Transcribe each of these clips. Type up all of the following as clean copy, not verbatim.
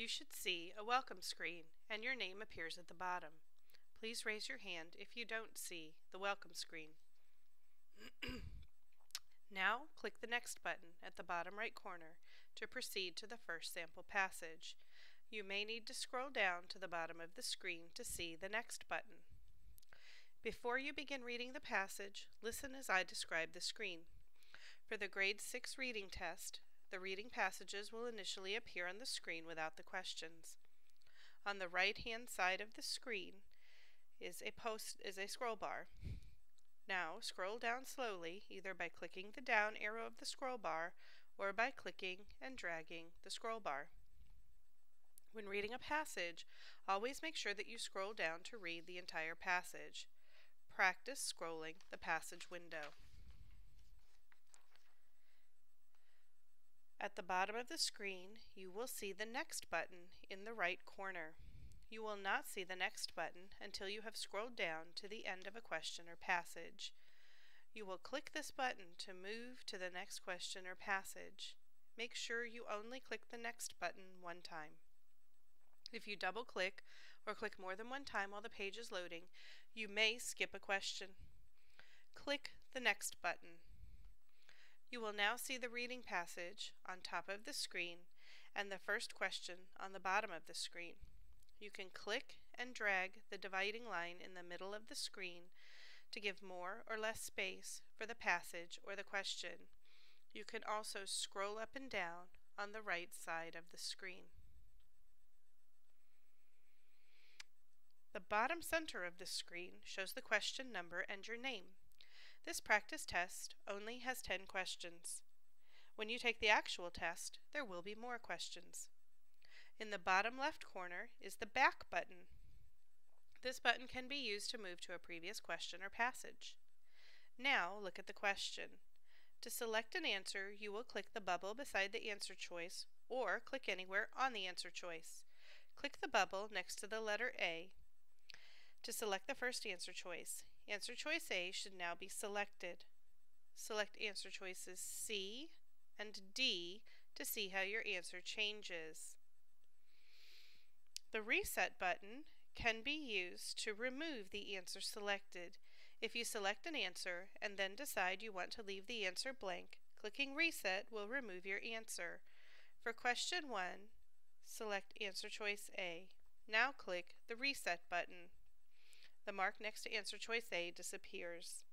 You should see a welcome screen and your name appears at the bottom. Please raise your hand if you don't see the welcome screen. Now click the Next button at the bottom right corner to proceed to the first sample passage. You may need to scroll down to the bottom of the screen to see the Next button. Before you begin reading the passage, listen as I describe the screen. For the Grade 6 reading test, the reading passages will initially appear on the screen without the questions. On the right-hand side of the screen is a scroll bar. Now scroll down slowly, either by clicking the down arrow of the scroll bar or by clicking and dragging the scroll bar. When reading a passage, always make sure that you scroll down to read the entire passage. Practice scrolling the passage window. At the bottom of the screen, you will see the Next button in the right corner. You will not see the Next button until you have scrolled down to the end of a question or passage. You will click this button to move to the next question or passage. Make sure you only click the Next button one time. If you double click or click more than one time while the page is loading, you may skip a question. Click the Next button. You will now see the reading passage on top of the screen and the first question on the bottom of the screen. You can click and drag the dividing line in the middle of the screen to give more or less space for the passage or the question. You can also scroll up and down on the right side of the screen. The bottom center of the screen shows the question number and your name. This practice test only has 10 questions. When you take the actual test, there will be more questions. In the bottom left corner is the Back button. This button can be used to move to a previous question or passage. Now look at the question. To select an answer, you will click the bubble beside the answer choice or click anywhere on the answer choice. Click the bubble next to the letter A to select the first answer choice. Answer choice A should now be selected. Select answer choices C and D to see how your answer changes. The Reset button can be used to remove the answer selected. If you select an answer and then decide you want to leave the answer blank, clicking Reset will remove your answer. For question 1, select answer choice A. Now click the Reset button. The mark next to answer choice A disappears.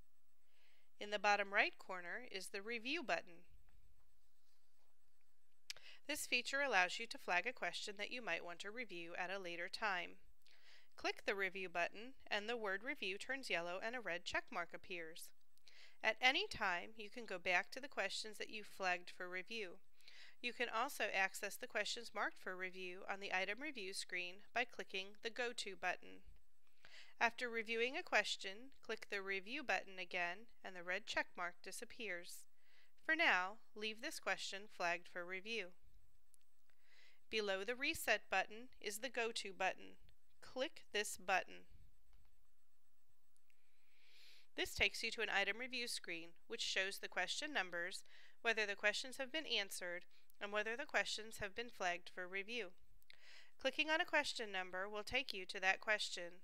In the bottom right corner is the Review button. This feature allows you to flag a question that you might want to review at a later time. Click the Review button and the word Review turns yellow and a red check mark appears. At any time, you can go back to the questions that you flagged for review. You can also access the questions marked for review on the item review screen by clicking the Go To button. After reviewing a question, click the Review button again and the red check mark disappears. For now, leave this question flagged for review. Below the Reset button is the Go To button. Click this button. This takes you to an item review screen which shows the question numbers, whether the questions have been answered, and whether the questions have been flagged for review. Clicking on a question number will take you to that question.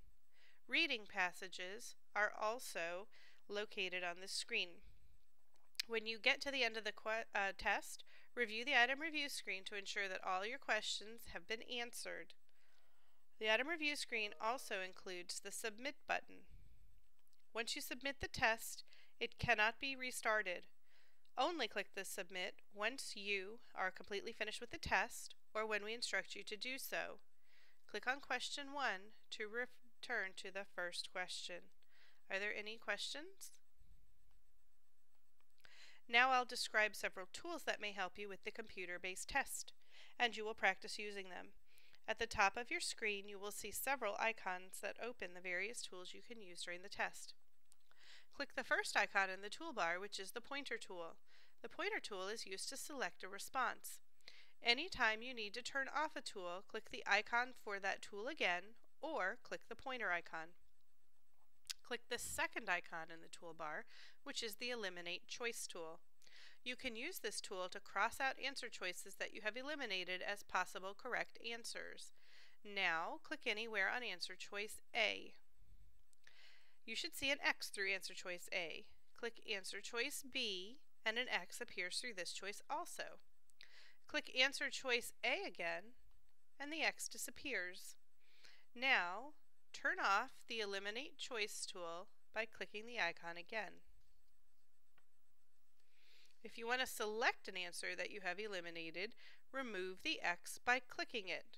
Reading passages are also located on this screen. When you get to the end of the test, review the item review screen to ensure that all your questions have been answered. The item review screen also includes the Submit button. Once you submit the test, it cannot be restarted. Only click the Submit once you are completely finished with the test or when we instruct you to do so. Click on question 1 to return to the first question. Are there any questions? Now I'll describe several tools that may help you with the computer-based test, and you will practice using them. At the top of your screen, you will see several icons that open the various tools you can use during the test. Click the first icon in the toolbar, which is the Pointer tool. The Pointer tool is used to select a response. Anytime you need to turn off a tool, click the icon for that tool again, or click the pointer icon. Click the second icon in the toolbar, which is the Eliminate Choice tool. You can use this tool to cross out answer choices that you have eliminated as possible correct answers. Now, click anywhere on answer choice A. You should see an X through answer choice A. Click answer choice B, and an X appears through this choice also. Click answer choice A again, and the X disappears. Now, turn off the Eliminate Choice tool by clicking the icon again. If you want to select an answer that you have eliminated, remove the X by clicking it.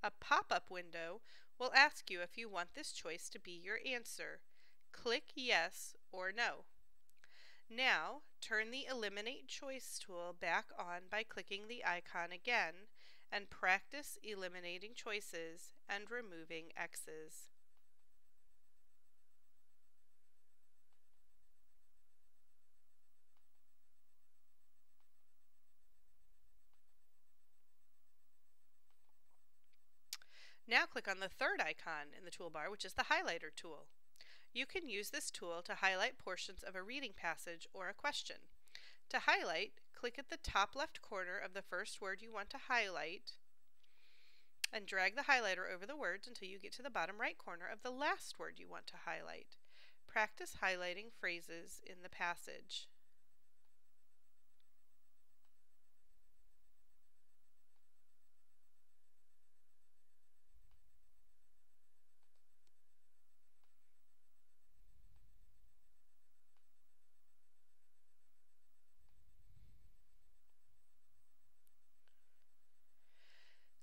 A pop-up window will ask you if you want this choice to be your answer. Click Yes or No. Now, turn the Eliminate Choice tool back on by clicking the icon again, and practice eliminating choices and removing X's. Now click on the third icon in the toolbar, which is the highlighter tool. You can use this tool to highlight portions of a reading passage or a question. To highlight, click at the top left corner of the first word you want to highlight and drag the highlighter over the words until you get to the bottom right corner of the last word you want to highlight. Practice highlighting phrases in the passage.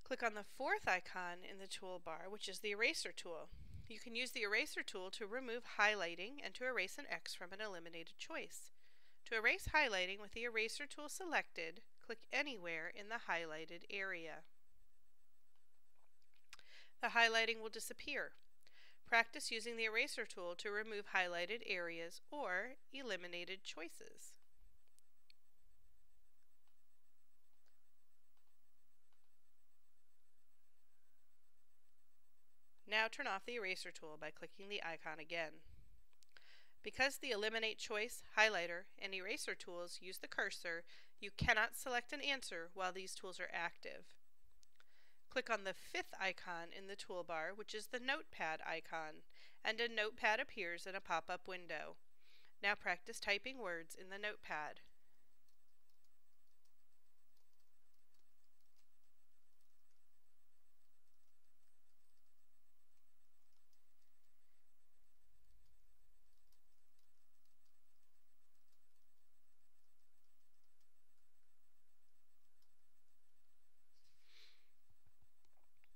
Click on the fourth icon in the toolbar, which is the eraser tool. You can use the eraser tool to remove highlighting and to erase an X from an eliminated choice. To erase highlighting with the eraser tool selected, click anywhere in the highlighted area. The highlighting will disappear. Practice using the eraser tool to remove highlighted areas or eliminated choices. Now turn off the eraser tool by clicking the icon again. Because the Eliminate Choice, Highlighter, and Eraser tools use the cursor, you cannot select an answer while these tools are active. Click on the fifth icon in the toolbar, which is the Notepad icon, and a notepad appears in a pop-up window. Now practice typing words in the notepad.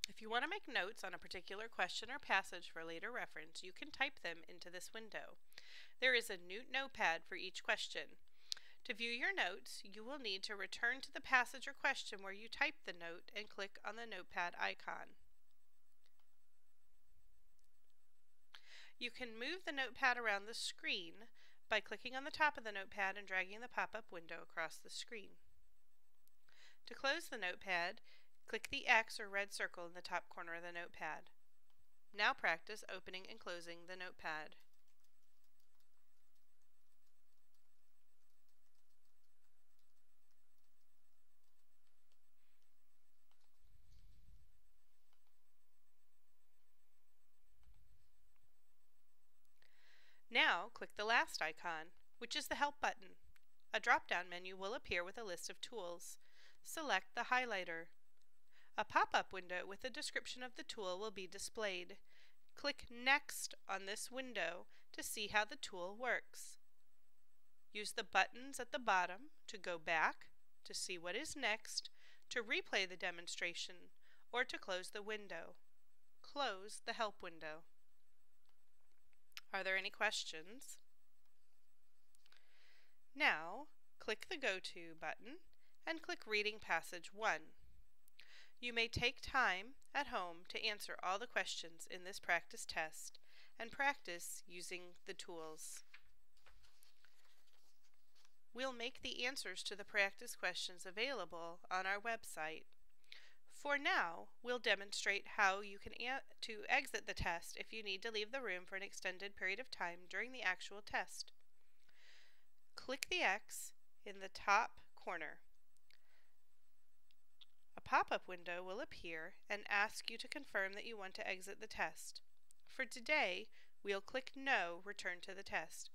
If you want to make notes on a particular question or passage for later reference, you can type them into this window. There is a new notepad for each question. To view your notes, you will need to return to the passage or question where you typed the note and click on the notepad icon. You can move the notepad around the screen by clicking on the top of the notepad and dragging the pop-up window across the screen. To close the notepad, click the X or red circle in the top corner of the notepad. Now practice opening and closing the notepad. Now click the last icon, which is the Help button. A drop-down menu will appear with a list of tools. Select the highlighter. A pop-up window with a description of the tool will be displayed. Click Next on this window to see how the tool works. Use the buttons at the bottom to go back, to see what is next, to replay the demonstration, or to close the window. Close the Help window. Are there any questions? Now, click the Go To button and click Reading Passage 1. You may take time at home to answer all the questions in this practice test and practice using the tools. We'll make the answers to the practice questions available on our website. For now, we'll demonstrate how you can exit the test if you need to leave the room for an extended period of time during the actual test. Click the X in the top corner. A pop-up window will appear and ask you to confirm that you want to exit the test. For today, we'll click No, return to the test.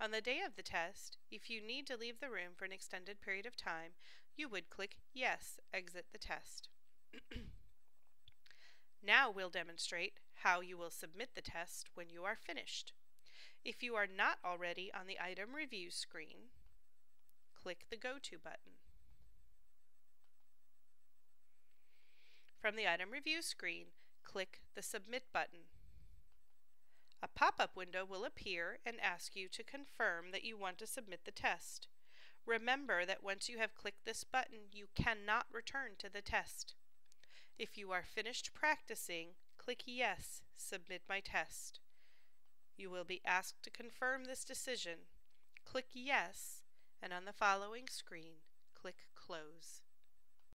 On the day of the test, if you need to leave the room for an extended period of time, you would click Yes, exit the test. Now we'll demonstrate how you will submit the test when you are finished. If you are not already on the item review screen, click the Go To button. From the item review screen, click the Submit button. A pop-up window will appear and ask you to confirm that you want to submit the test. Remember that once you have clicked this button, you cannot return to the test. If you are finished practicing, click Yes, Submit my test. You will be asked to confirm this decision. Click Yes, and on the following screen, click Close.